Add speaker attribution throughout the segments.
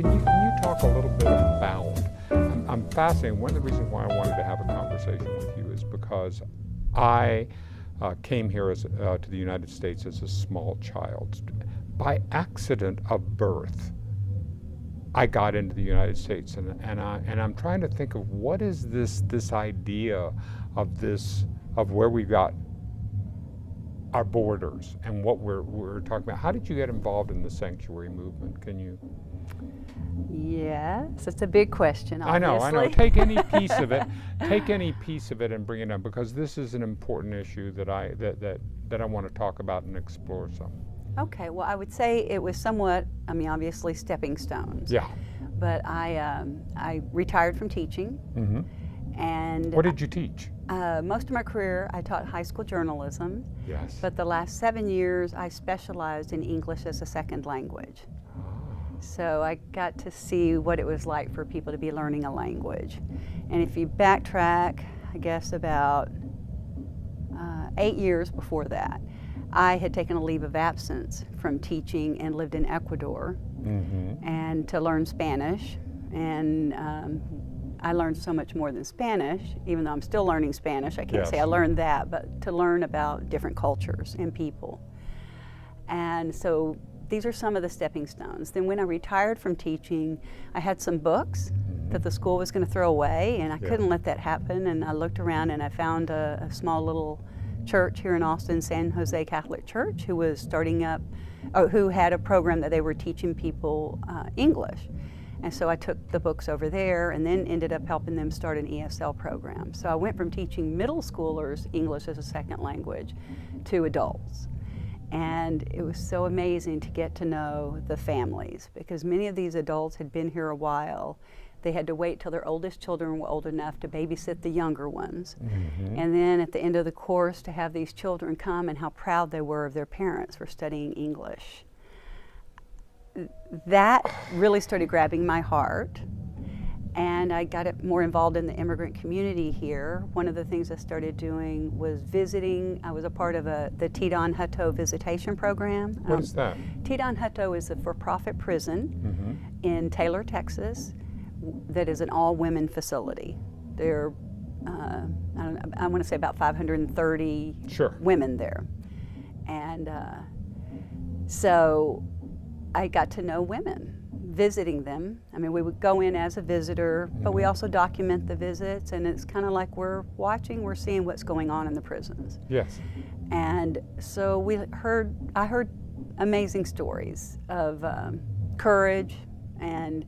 Speaker 1: can you talk a little bit about, I'm fascinated. One of the reasons why I wanted to have a conversation with you is because I came here to the United States as a small child. By accident of birth, I got into the United States, and I'm trying to think of what is this idea of where we got our borders and what we're talking about. How did you get involved in the sanctuary movement? Can you?
Speaker 2: Yes, it's a big question, obviously.
Speaker 1: I know. Take any piece of it and bring it up, because this is an important issue that I want to talk about and explore some.
Speaker 2: Okay, well, I would say it was somewhat, obviously stepping stones.
Speaker 1: Yeah.
Speaker 2: But I retired from teaching.
Speaker 1: Mm-hmm.
Speaker 2: And
Speaker 1: what did you teach?
Speaker 2: Most of my career, I taught high school journalism.
Speaker 1: Yes.
Speaker 2: But the last 7 years, I specialized in English as a second language. So I got to see what it was like for people to be learning a language. And if you backtrack, I guess about 8 years before that, I had taken a leave of absence from teaching and lived in Ecuador,
Speaker 1: mm-hmm.
Speaker 2: and to learn Spanish. And I learned so much more than Spanish, even though I'm still learning Spanish. I can't
Speaker 1: Yes.
Speaker 2: say I learned that, but to learn about different cultures and people. And so these are some of the stepping stones. Then when I retired from teaching, I had some books
Speaker 1: Mm-hmm.
Speaker 2: that the school was going to throw away, and I
Speaker 1: Yeah.
Speaker 2: couldn't let that happen. And I looked around and I found a small little church here in Austin, San Jose Catholic Church, who was starting up, who had a program that they were teaching people English. And so I took the books over there and then ended up helping them start an ESL program. So I went from teaching middle schoolers English as a second language to adults. And it was so amazing to get to know the families, because many of these adults had been here a while. They had to wait till their oldest children were old enough to babysit the younger ones.
Speaker 1: Mm-hmm.
Speaker 2: And then at the end of the course, to have these children come and how proud they were of their parents for studying English. That really started grabbing my heart, and I got it more involved in the immigrant community here. One of the things I started doing was visiting. I was a part of the Tardan Hutto visitation program.
Speaker 1: What is that?
Speaker 2: Tardan Hutto is a for-profit prison
Speaker 1: Mm-hmm.
Speaker 2: in Taylor, Texas, that is an all-women facility. There are, I want to say about 530
Speaker 1: Sure.
Speaker 2: women there. And so I got to know women, visiting them. We would go in as a visitor, but we also document the visits, and it's kind of like we're seeing what's going on in the prisons.
Speaker 1: Yes.
Speaker 2: And so I heard amazing stories of courage and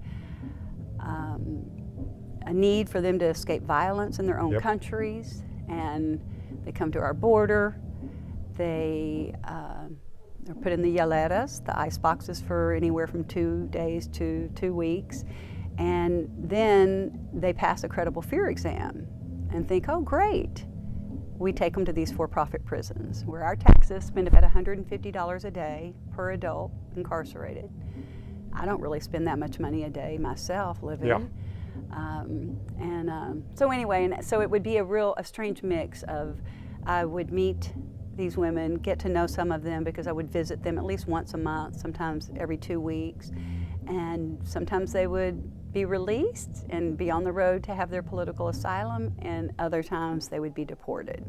Speaker 2: a need for them to escape violence in their own
Speaker 1: Yep.
Speaker 2: countries. And they come to our border. They're put in the hieleras, the ice boxes, for anywhere from 2 days to 2 weeks. And then they pass a credible fear exam and think, oh, great. We take them to these for-profit prisons where our taxes spend about $150 a day per adult incarcerated. I don't really spend that much money a day myself living.
Speaker 1: Yeah.
Speaker 2: So it would be a strange mix of, I would meet these women, get to know some of them, because I would visit them at least once a month, sometimes every 2 weeks. And sometimes they would be released and be on the road to have their political asylum, and other times they would be deported.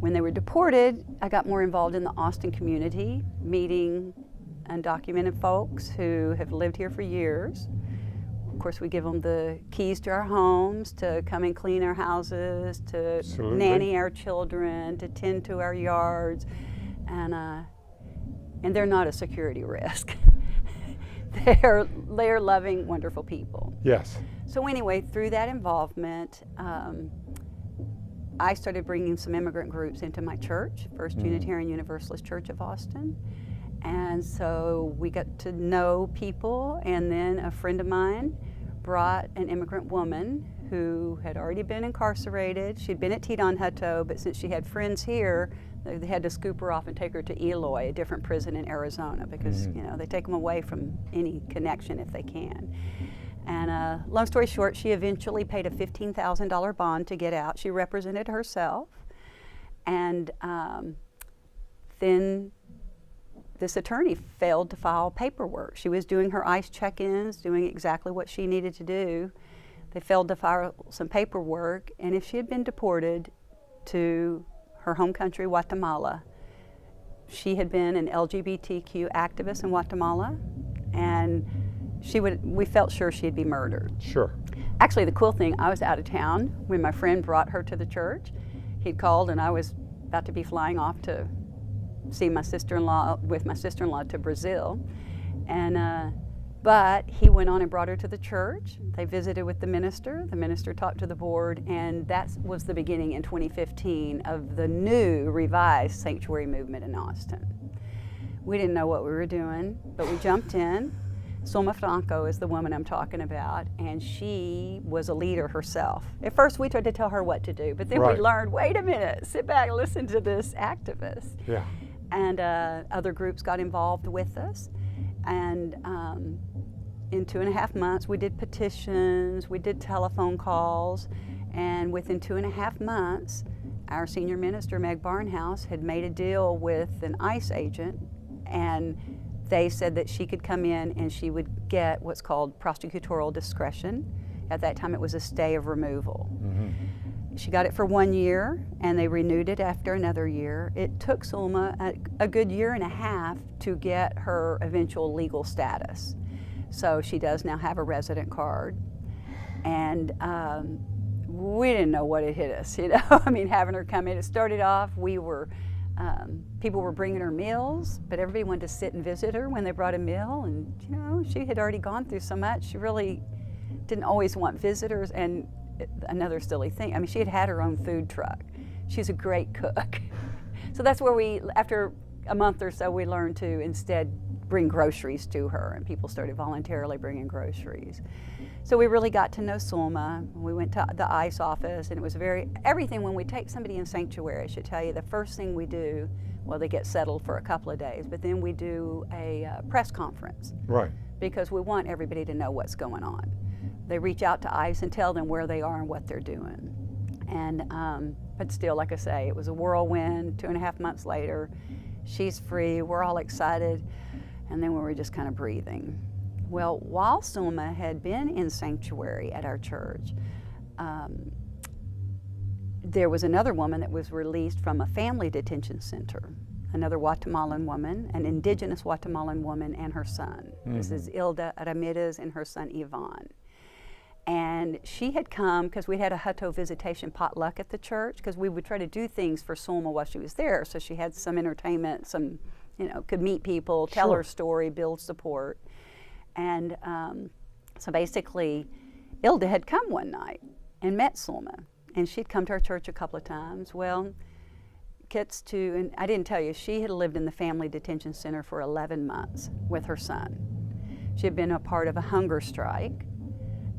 Speaker 2: When they were deported, I got more involved in the Austin community, meeting undocumented folks who have lived here for years. Of course, we give them the keys to our homes to come and clean our houses, to
Speaker 1: Absolutely.
Speaker 2: nanny our children, to tend to our yards, and they're not a security risk. They're loving, wonderful people.
Speaker 1: Yes.
Speaker 2: So anyway, through that involvement, I started bringing some immigrant groups into my church, First Unitarian Universalist Church of Austin. And so we got to know people, and then a friend of mine brought an immigrant woman who had already been incarcerated. She'd been at Tardan Hutto, but since she had friends here, they had to scoop her off and take her to Eloy, a different prison in Arizona, because they take them away from any connection if they can. And long story short, she eventually paid a $15,000 bond to get out. She represented herself, and then this attorney failed to file paperwork. She was doing her ICE check-ins, doing exactly what she needed to do. They failed to file some paperwork, and if she had been deported to her home country, Guatemala, she had been an LGBTQ activist in Guatemala, and we felt sure she'd be murdered.
Speaker 1: Sure.
Speaker 2: Actually, the cool thing, I was out of town when my friend brought her to the church. He'd called, and I was about to be flying off to see my sister-in-law to Brazil, and but he went on and brought her to the church. They visited with the minister. The minister talked to the board, and that was the beginning in 2015 of the new revised sanctuary movement in Austin. We didn't know what we were doing, but we jumped in. Zulma Franco is the woman I'm talking about, and she was a leader herself. At first, we tried to tell her what to do, but then we learned, wait a minute, sit back and listen to this activist.
Speaker 1: Yeah.
Speaker 2: And other groups got involved with us. And in 2.5 months, we did petitions, we did telephone calls, and within 2.5 months, our senior minister, Meg Barnhouse, had made a deal with an ICE agent, and they said that she could come in and she would get what's called prosecutorial discretion. At that time, it was a stay of removal. Mm-hmm. She got it for 1 year, and they renewed it after another year. It took Zulma a good 1.5 years to get her eventual legal status. So she does now have a resident card. And we didn't know what had hit us, you know? I mean, having her come in, it started off, people were bringing her meals, but everybody wanted to sit and visit her when they brought a meal. And, you know, she had already gone through so much. She really didn't always want visitors. And another silly thing, I mean, she had her own food truck. She's a great cook. So that's where after a month or so, we learned to instead bring groceries to her, and people started voluntarily bringing groceries. So we really got to know Zulma. We went to the ICE office, and it was everything. When we take somebody in sanctuary, I should tell you, the first thing we do, well, they get settled for a couple of days, but then we do a press conference.
Speaker 1: Right.
Speaker 2: Because we want everybody to know what's going on. They reach out to ICE and tell them where they are and what they're doing. And, but still, like I say, it was a whirlwind. 2.5 months later, she's free, we're all excited, and then we were just kind of breathing. Well, while Zulma had been in sanctuary at our church, there was another woman that was released from a family detention center, another Guatemalan woman, an indigenous Guatemalan woman, and her son. Mm-hmm. This is Ilda Ramirez and her son Ivan. And she had come because we had a Hutto visitation potluck at the church, because we would try to do things for Zulma while she was there. So she had some entertainment, could meet people, tell her story, build support. And so basically, Ilda had come one night and met Zulma. And she'd come to our church a couple of times. Well, and I didn't tell you, she had lived in the family detention center for 11 months with her son. She had been a part of a hunger strike.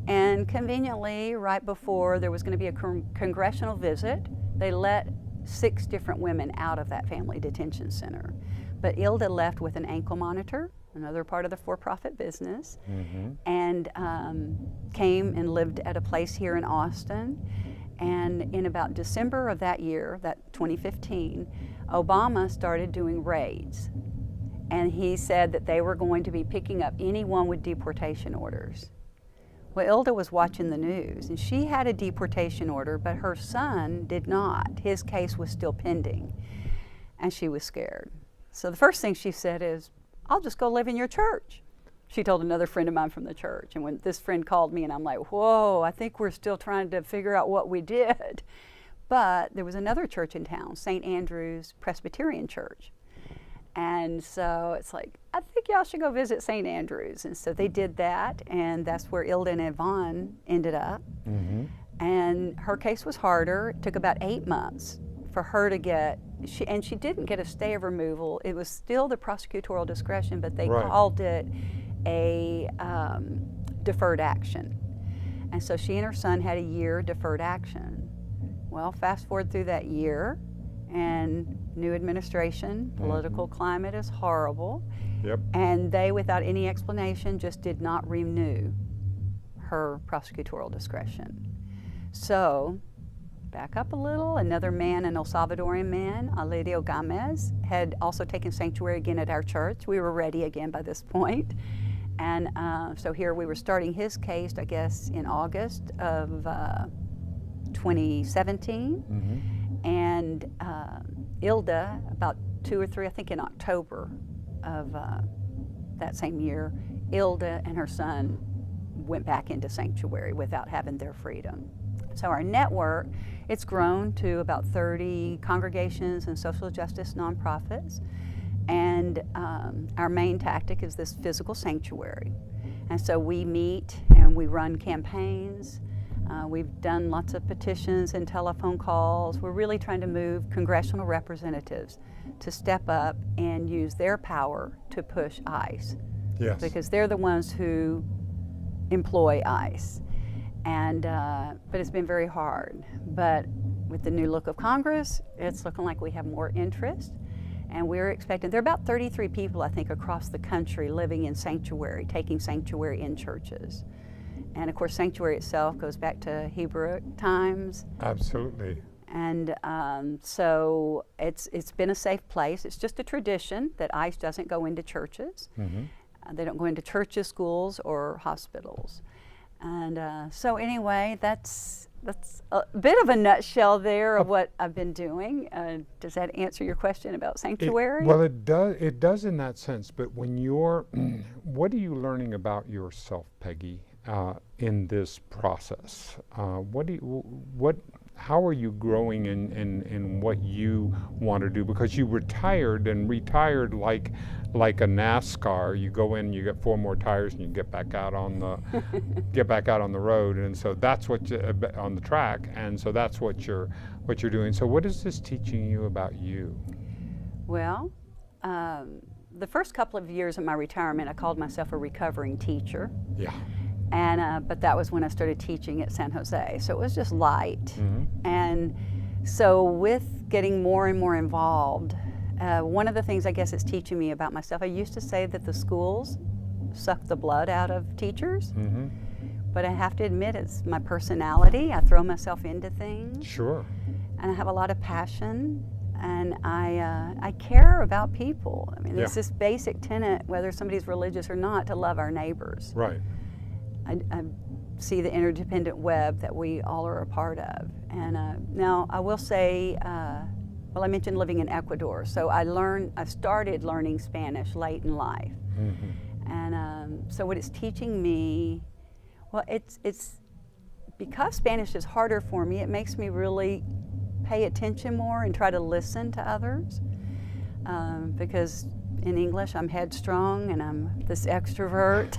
Speaker 2: And conveniently, right before there was going to be a congressional visit, they let 6 different women out of that family detention center. But Ilda left with an ankle monitor, another part of the for-profit business, mm-hmm. and came and lived at a place here in Austin. And in about December of that year, that 2015, Obama started doing raids. And he said that they were going to be picking up anyone with deportation orders. Well, Ilda was watching the news, and she had a deportation order, but her son did not. His case was still pending, and she was scared. So the first thing she said is, I'll just go live in your church. She told another friend of mine from the church, and when this friend called me, and I'm like, whoa, I think we're still trying to figure out what we did. But there was another church in town, St. Andrew's Presbyterian Church. And so it's like, I think y'all should go visit St. Andrew's. And so they did that, and that's where Ilda and Yvonne ended up. Mm-hmm. And her case was harder. It took about 8 months for her to get, she didn't get a stay of removal. It was still the prosecutorial discretion, but they called it a deferred action. And so she and her son had a year deferred action. Well, fast forward through that year, and new administration, political climate is horrible. Yep. And they, without any explanation, just did not renew her prosecutorial discretion. So back up a little. Another man, an El Salvadorian man, Aledio Gomez, had also taken sanctuary again at our church. We were ready again by this point. And so here we were starting his case, I guess, in August of 2017.
Speaker 1: Mm-hmm.
Speaker 2: And Ilda, about 2 or 3, I think in October of that same year, Ilda and her son went back into sanctuary without having their freedom. So our network, it's grown to about 30 congregations and social justice nonprofits. And our main tactic is this physical sanctuary. And so we meet and we run campaigns. We've done lots of petitions and telephone calls. We're really trying to move congressional representatives to step up and use their power to push ICE.
Speaker 1: Yes.
Speaker 2: Because they're the ones who employ ICE. And but it's been very hard. But with the new look of Congress, it's looking like we have more interest. And we're expecting, there are about 33 people, I think, across the country living in sanctuary, taking sanctuary in churches. And of course, sanctuary itself goes back to Hebrew times.
Speaker 1: Absolutely.
Speaker 2: And so it's been a safe place. It's just a tradition that ICE doesn't go into churches.
Speaker 1: Mm-hmm.
Speaker 2: They don't go into churches, schools, or hospitals. And so anyway, that's a bit of a nutshell there of what I've been doing. Does that answer your question about sanctuary?
Speaker 1: Well, it does. It does in that sense. But when you're, what are you learning about yourself, Peggy, in this process? How are you growing in what you want to do? Because you retired like a NASCAR. You go in, you get 4 more tires, and you get back out on the road. And so that's what on the track. And so that's what you're doing. So what is this teaching you about you?
Speaker 2: Well, the first couple of years of my retirement, I called myself a recovering teacher.
Speaker 1: Yeah.
Speaker 2: And but that was when I started teaching at San Jose, so it was just light.
Speaker 1: Mm-hmm.
Speaker 2: And so with getting more and more involved, one of the things I guess it's teaching me about myself, I used to say that the schools suck the blood out of teachers,
Speaker 1: mm-hmm.
Speaker 2: but I have to admit it's my personality. I throw myself into things.
Speaker 1: Sure.
Speaker 2: And I have a lot of passion, and I care about people. I mean, it's this basic tenet, whether somebody's religious or not, to love our neighbors.
Speaker 1: Right.
Speaker 2: I see the interdependent web that we all are a part of. And now I will say, well, I mentioned living in Ecuador. So I started learning Spanish late in life.
Speaker 1: Mm-hmm.
Speaker 2: And so what it's teaching me, well, it's because Spanish is harder for me, it makes me really pay attention more and try to listen to others. Because in English, I'm headstrong and I'm this extrovert,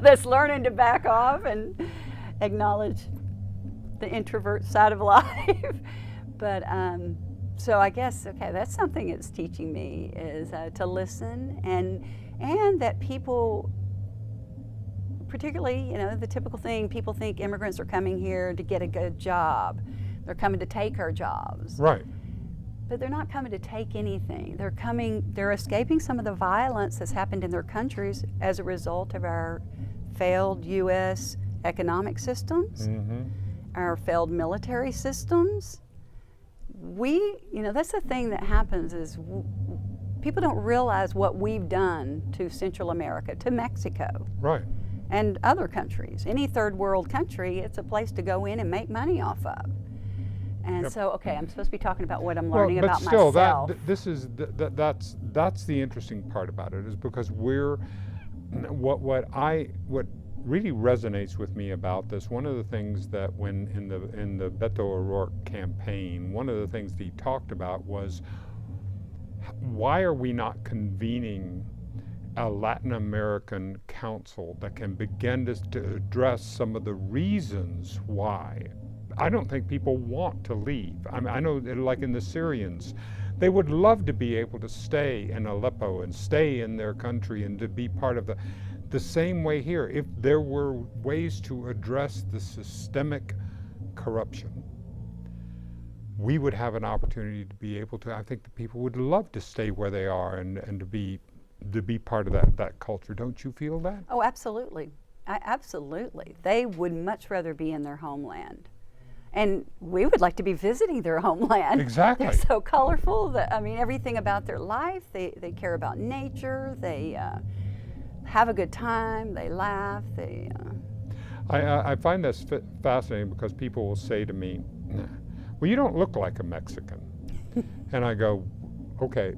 Speaker 2: that's learning to back off and acknowledge the introvert side of life. But so I guess, okay, that's something it's teaching me is to listen and that people, particularly, the typical thing, people think immigrants are coming here to get a good job. They're coming to take our jobs.
Speaker 1: Right.
Speaker 2: But they're not coming to take anything. They're escaping some of the violence that's happened in their countries as a result of our failed U.S. economic systems,
Speaker 1: mm-hmm.
Speaker 2: our failed military systems. That's the thing that happens is people don't realize what we've done to Central America, to Mexico.
Speaker 1: Right.
Speaker 2: And other countries. Any third world country, it's a place to go in and make money off of. And so, okay, I'm supposed to be talking about what I'm learning about myself.
Speaker 1: But still, that's the interesting part about it, is because what really resonates with me about this, one of the things that when in the Beto O'Rourke campaign, one of the things that he talked about was, why are we not convening a Latin American council that can begin to address some of the reasons why? I don't think people want to leave. I know, like in the Syrians, they would love to be able to stay in Aleppo and stay in their country and to be part of the same way here. If there were ways to address the systemic corruption, we would have an opportunity to be able to, I think the people would love to stay where they are and to be part of that culture. Don't you feel that?
Speaker 2: Oh, absolutely. Absolutely. They would much rather be in their homeland. And we would like to be visiting their homeland.
Speaker 1: Exactly.
Speaker 2: They're so colorful. I mean, everything about their life. They care about nature. They have a good time. They laugh.
Speaker 1: I find this fascinating because people will say to me, well, you don't look like a Mexican. And I go, okay,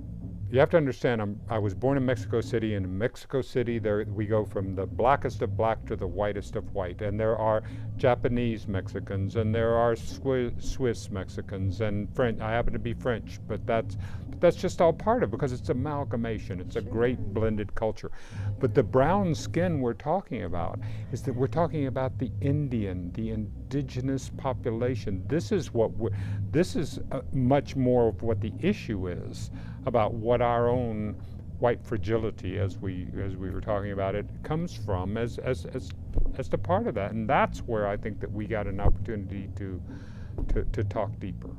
Speaker 1: you have to understand, I was born in Mexico City, and in Mexico City we go from the blackest of black to the whitest of white, and there are Japanese Mexicans, and there are Swiss Mexicans, and French. I happen to be French, but that's just all part of it because it's amalgamation. It's a great blended culture. But the brown skin we're talking about is that we're talking about the Indian, the indigenous population. This is much more of what the issue is about what our own white fragility, as we were talking about it, comes from as the part of that. And that's where I think that we got an opportunity to talk deeper.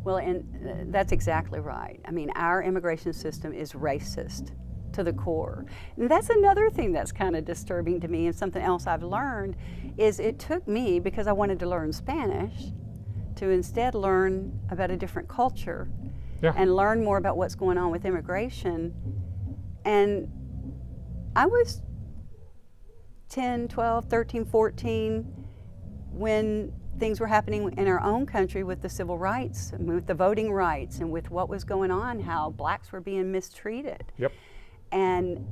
Speaker 2: Well, and that's exactly right. I mean, our immigration system is racist to the core. And that's another thing that's kind of disturbing to me, and something else I've learned is it took me, because I wanted to learn Spanish, to instead learn about a different culture.
Speaker 1: Yeah.
Speaker 2: And learn more about what's going on with immigration. And I was 10, 12, 13, 14 when things were happening in our own country with the civil rights, with the voting rights, and with what was going on, how blacks were being mistreated.
Speaker 1: Yep.
Speaker 2: And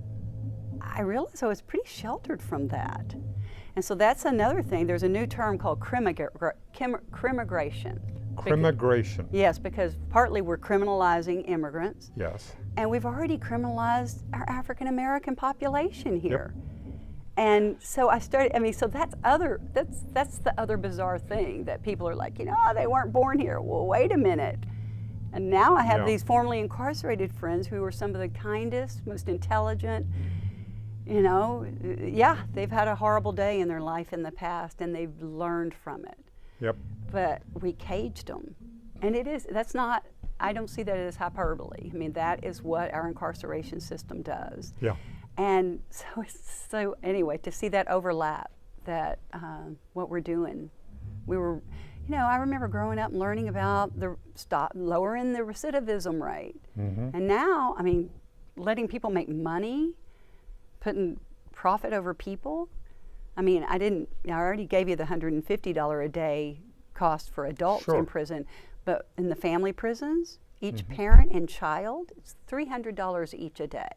Speaker 2: I realized I was pretty sheltered from that. And so that's another thing. There's a new term called crimmigration.
Speaker 1: Crimmigration.
Speaker 2: Yes, because partly we're criminalizing immigrants.
Speaker 1: Yes.
Speaker 2: And we've already criminalized our African American population here.
Speaker 1: Yep.
Speaker 2: And so so that's the other bizarre thing, that people are like, they weren't born here. Well, wait a minute. And now I have these formerly incarcerated friends who are some of the kindest, most intelligent, they've had a horrible day in their life in the past, and they've learned from it.
Speaker 1: Yep.
Speaker 2: But we caged them. And I don't see that as hyperbole. I mean, that is what our incarceration system does.
Speaker 1: Yeah.
Speaker 2: And so anyway, to see that overlap, that what we're doing, I remember growing up and learning about lowering the recidivism rate.
Speaker 1: Mm-hmm.
Speaker 2: And now, letting people make money, putting profit over people. I already gave you the $150 a day cost for adults in prison, but in the family prisons, each parent and child, it's $300 each a day.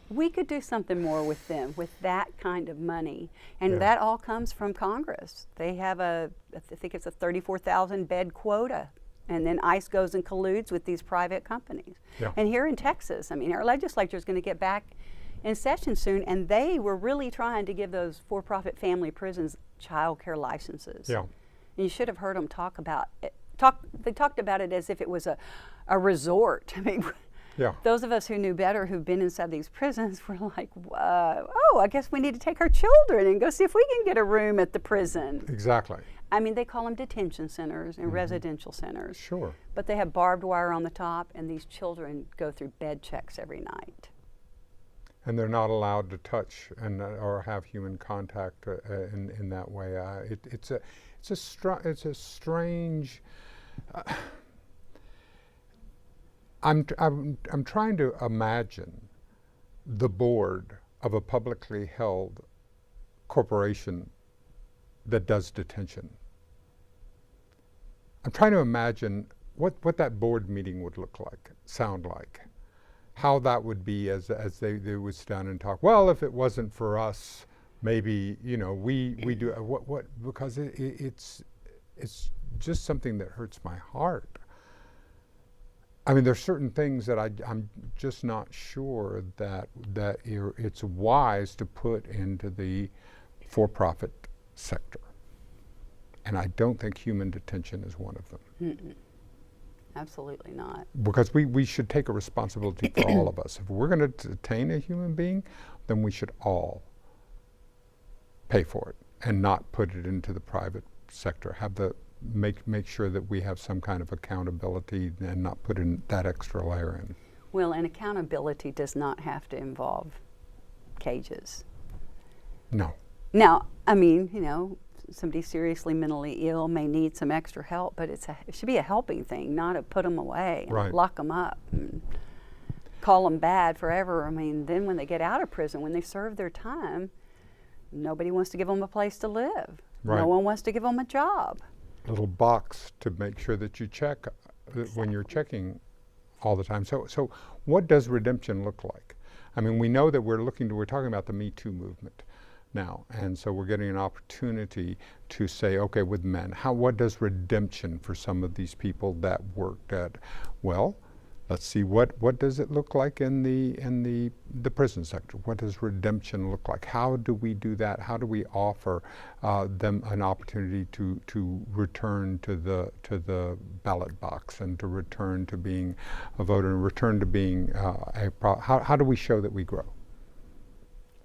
Speaker 2: We could do something more with them with that kind of money, and that all comes from Congress. They have I think it's a 34,000 bed quota, and then ICE goes and colludes with these private companies.
Speaker 1: Yeah.
Speaker 2: And here in Texas, our legislature is going to get back in session soon, and they were really trying to give those for-profit family prisons child care licenses.
Speaker 1: Yeah.
Speaker 2: And you should have heard them talk about it. They talked about it as if it was a resort. Those of us who knew better, who've been inside these prisons, were like, I guess we need to take our children and go see if we can get a room at the prison.
Speaker 1: Exactly.
Speaker 2: They call them detention centers and residential centers.
Speaker 1: Sure.
Speaker 2: But they have barbed wire on the top, and these children go through bed checks every night.
Speaker 1: And they're not allowed to touch or have human contact in that way. It's a strange. I'm trying to imagine the board of a publicly held corporation that does detention. I'm trying to imagine what that board meeting would look like, sound like. How that would be as they would sit down and talk. Well, if it wasn't for us, maybe we do what because it's just something that hurts my heart. There's certain things that I'm just not sure that it's wise to put into the for-profit sector, and I don't think human detention is one of them.
Speaker 2: Mm-mm. Absolutely not.
Speaker 1: Because we should take a responsibility for all of us. If we're going to detain a human being, then we should all pay for it and not put it into the private sector. Make sure that we have some kind of accountability and not put in that extra layer in.
Speaker 2: Well, and accountability does not have to involve cages.
Speaker 1: No.
Speaker 2: Now, somebody seriously mentally ill may need some extra help, but it should be a helping thing, not to put them away and
Speaker 1: Right.
Speaker 2: lock them up and call them bad forever. I mean, then when they get out of prison, when they serve their time, nobody wants to give them a place to live.
Speaker 1: Right.
Speaker 2: No one wants to give them a job.
Speaker 1: Little box to make sure that you check when you're checking all the time. So what does redemption look like? I mean, we know that we're talking about the Me Too movement now, and so we're getting an opportunity to say, okay, with men, what does redemption for some of these people that worked at, well, let's see, what does it look like in the prison sector? What does redemption look like? How do we do that? How do we offer them an opportunity to return to the ballot box and to return to being a voter and return to being how do we show that we grow?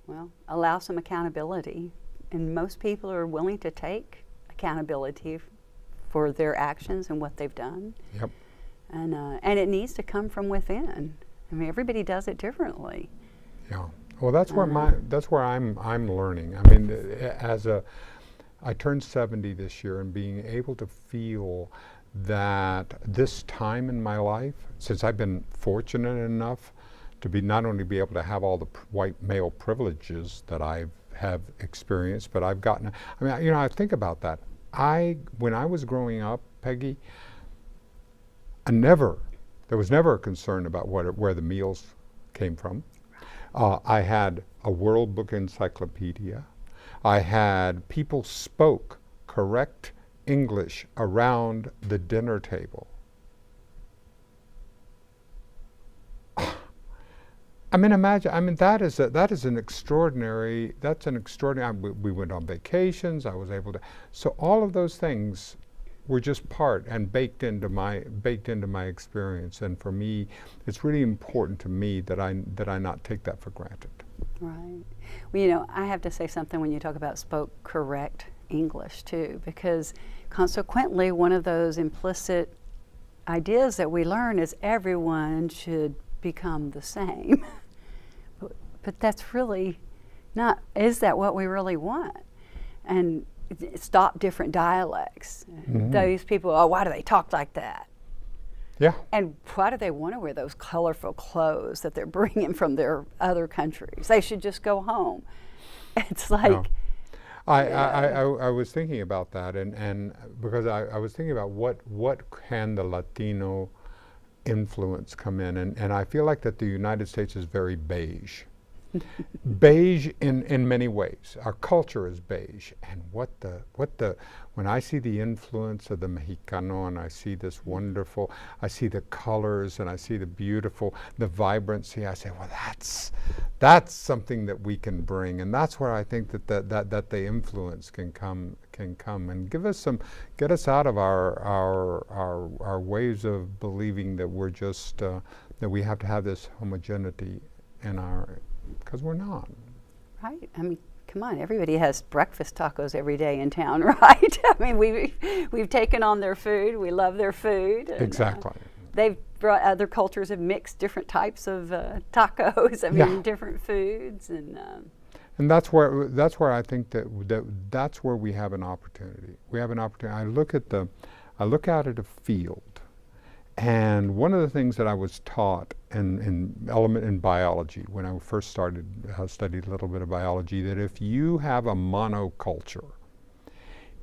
Speaker 2: Well, allow some accountability, and most people are willing to take accountability for their actions and what they've done.
Speaker 1: Yep.
Speaker 2: And it needs to come from within. I mean, everybody does it differently.
Speaker 1: Yeah. Well, that's where I'm learning. I mean, I turned 70 this year, and being able to feel that this time in my life, since I've been fortunate enough to not only be able to have all the white male privileges that I have experienced, but I've gotten. I mean, you know, I think about that. When I was growing up, Peggy, there was never a concern about where the meals came from. I had a World Book Encyclopedia. I had people spoke correct English around the dinner table. I mean, imagine. I mean, that is an extraordinary. That's an extraordinary. We went on vacations. I was able to. So all of those things were just part and baked into my experience. And for me, it's really important to me that I not take that for granted.
Speaker 2: Right. Well, you know, I have to say something when you talk about spoke correct English too, because consequently, one of those implicit ideas that we learn is everyone should become the same. But that's really not, is that what we really want? And stop different dialects. Mm-hmm. Those people, why do they talk like that?
Speaker 1: Yeah.
Speaker 2: And why do they want to wear those colorful clothes that they're bringing from their other countries? They should just go home. It's like... No.
Speaker 1: I was thinking about that, and because I was thinking about what can the Latino influence come in, and I feel like that the United States is very beige. Beige in many ways. Our culture is beige, and when I see the influence of the Mexicano, and I see this wonderful, I see the colors, and I see the beautiful, the vibrancy, I say, well, that's something that we can bring, and that's where I think that the influence can come and get us out of our ways of believing that we're just that we have to have this homogeneity in our, because we're not.
Speaker 2: Right. I mean, come on, everybody has breakfast tacos every day in town, right? I mean, we've taken on their food. We love their food. And,
Speaker 1: exactly.
Speaker 2: They've brought, other cultures have mixed different types of tacos. I mean, different foods, and
Speaker 1: that's where I think that's where we have an opportunity. We have an opportunity. I look out at a field. And one of the things that I was taught in biology, when I first studied a little bit of biology, that if you have a monoculture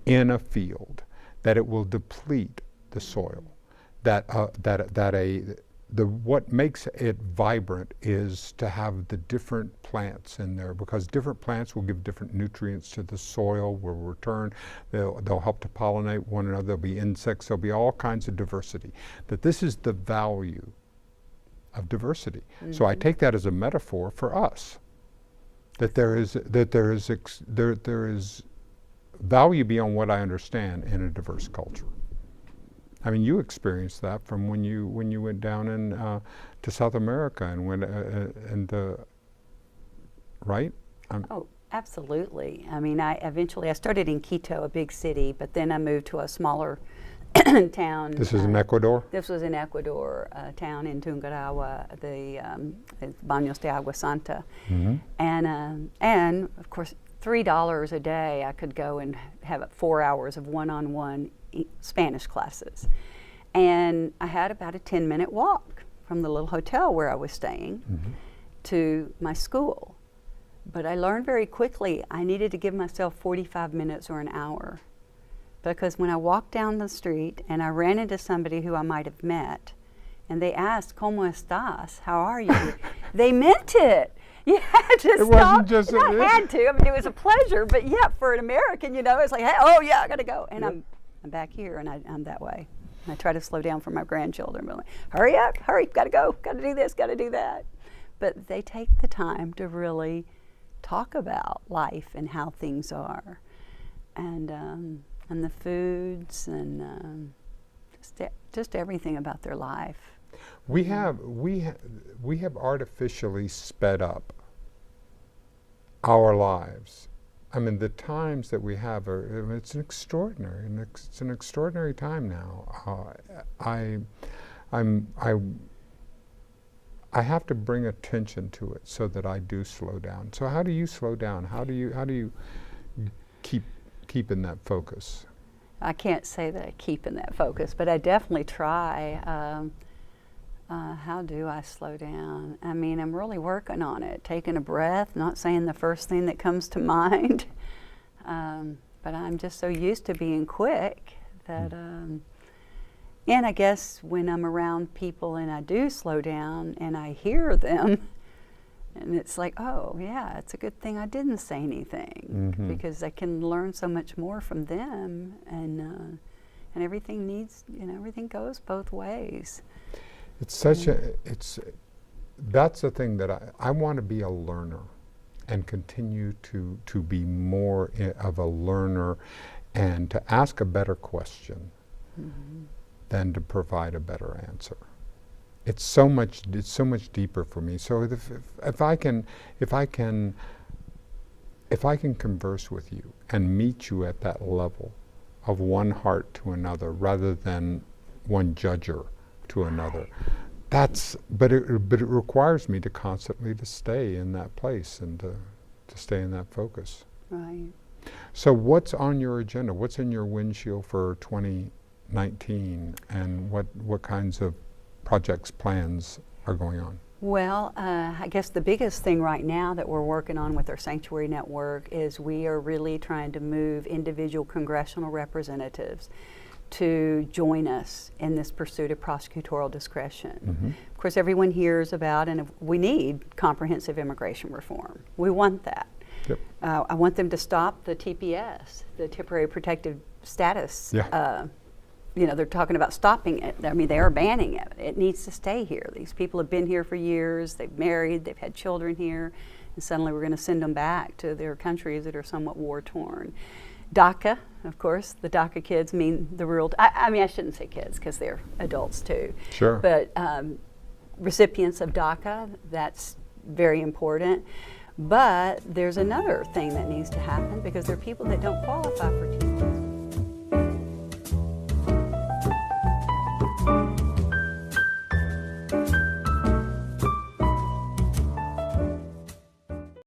Speaker 1: in a field, that it will deplete the soil. What makes it vibrant is to have the different plants in there, because different plants will give different nutrients to the soil, will return, they'll help to pollinate one another, there'll be insects, there'll be all kinds of diversity. That this is the value of diversity. Mm-hmm. So I take that as a metaphor for us. That there is value beyond what I understand in a diverse culture. I mean, you experienced that from when you went down to South America and went right?
Speaker 2: Oh, absolutely. I mean, I started in Quito, a big city, but then I moved to a smaller town.
Speaker 1: This is in Ecuador?
Speaker 2: This was in Ecuador, a town in Tungurahua, the Baños de Agua Santa. Mm-hmm. And of course, $3 a day, I could go and have 4 hours of one-on-one Spanish classes. And I had about a 10-minute walk from the little hotel where I was staying to my school. But I learned very quickly I needed to give myself 45 minutes or an hour. Because when I walked down the street and I ran into somebody who I might have met, and they asked, "Cómo estás? How are you?" They meant it. You had to
Speaker 1: It
Speaker 2: stop.
Speaker 1: wasn't just
Speaker 2: I had to. I mean, it was a pleasure, but yeah, for an American, you know, it's like, hey, oh yeah, I gotta go. And I'm back here, and I'm that way. And I try to slow down for my grandchildren, but like, hurry up, hurry, gotta go, gotta do this, gotta do that. But they take the time to really talk about life and how things are, and the foods, and just everything about their life.
Speaker 1: We have artificially sped up our lives. I mean, the times that we have are, it's an extraordinary time now. I have to bring attention to it so that I do slow down. So how do you slow down? How do you keep in that focus?
Speaker 2: I can't say that I keep in that focus, but I definitely try. How do I slow down? I mean, I'm really working on it, taking a breath, not saying the first thing that comes to mind. But I'm just so used to being quick that, and I guess when I'm around people and I do slow down and I hear them, and it's like, oh yeah, it's a good thing I didn't say anything, because I can learn so much more from them, and everything needs, everything goes both ways.
Speaker 1: It's such that's the thing that I want to be a learner and continue to be more of a learner and to ask a better question than to provide a better answer. It's so much deeper for me. So if I can converse with you and meet you at that level of one heart to another rather than one judger to another, but it requires me to constantly to stay in that place and to stay in that focus.
Speaker 2: Right.
Speaker 1: So what's on your agenda? What's in your windshield for 2019, and what kinds of projects, plans are going on?
Speaker 2: Well, I guess the biggest thing right now that we're working on with our Sanctuary Network is we are really trying to move individual congressional representatives to join us in this pursuit of prosecutorial discretion. Of course, everyone hears about, and we need comprehensive immigration reform. We want that.
Speaker 1: Yep.
Speaker 2: I want them to stop the TPS, the temporary protective status.
Speaker 1: Yeah.
Speaker 2: They're talking about stopping it. I mean, they are banning it. It needs to stay here. These people have been here for years. They've married. They've had children here. And suddenly we're going to send them back to their countries that are somewhat war-torn. DACA, of course, the DACA kids mean the real, I mean, I shouldn't say kids because they're adults too.
Speaker 1: Sure.
Speaker 2: But recipients of DACA, that's very important. But there's another thing that needs to happen, because there are people that don't qualify for TPS.